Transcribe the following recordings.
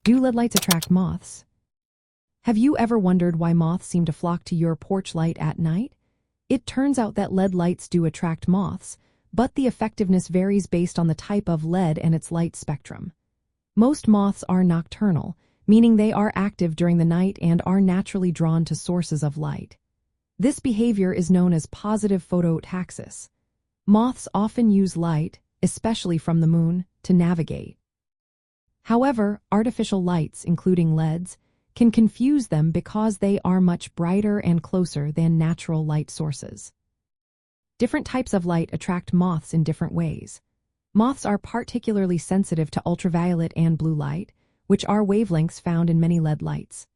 Do LED lights attract moths? Have you ever wondered why moths seem to flock to your porch light at night? It turns out that LED lights do attract moths, but the effectiveness varies based on the type of LED and its light spectrum. Most moths are nocturnal, meaning they are active during the night and are naturally drawn to sources of light. This behavior is known as positive phototaxis. Moths often use light, especially from the moon, to navigate. However, artificial lights, including LEDs, can confuse them because they are much brighter and closer than natural light sources. Different types of light attract moths in different ways. Moths are particularly sensitive to ultraviolet and blue light, which are wavelengths found in many LED lights.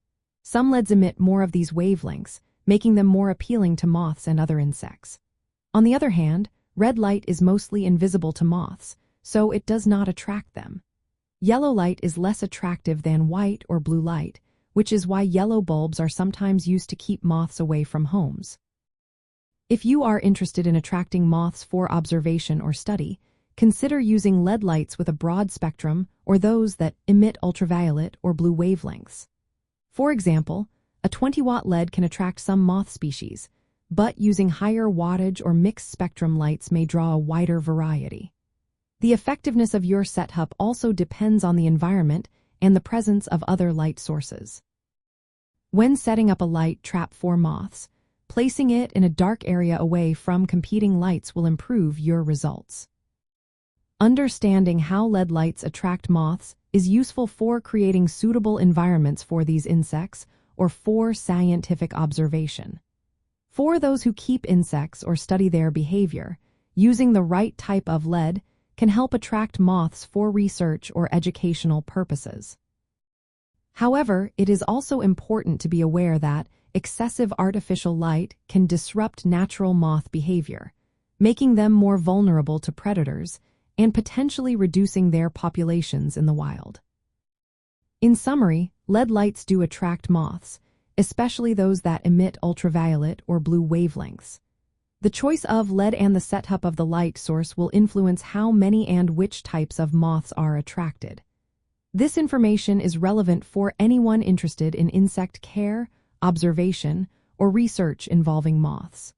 Some LEDs emit more of these wavelengths, making them more appealing to moths and other insects. On the other hand, red light is mostly invisible to moths, so it does not attract them. Yellow light is less attractive than white or blue light, which is why yellow bulbs are sometimes used to keep moths away from homes. If you are interested in attracting moths for observation or study, consider using LED lights with a broad spectrum or those that emit ultraviolet or blue wavelengths. For example, a 20-watt LED can attract some moth species, but using higher wattage or mixed spectrum lights may draw a wider variety. The effectiveness of your setup also depends on the environment and the presence of other light sources. When setting up a light trap for moths, placing it in a dark area away from competing lights will improve your results. Understanding how LED lights attract moths is useful for creating suitable environments for these insects or for scientific observation. For those who keep insects or study their behavior, using the right type of LED can help attract moths for research or educational purposes. However, it is also important to be aware that excessive artificial light can disrupt natural moth behavior, making them more vulnerable to predators and potentially reducing their populations in the wild. In summary, LED lights do attract moths, especially those that emit ultraviolet or blue wavelengths. The choice of LED and the setup of the light source will influence how many and which types of moths are attracted. This information is relevant for anyone interested in insect care, observation, or research involving moths.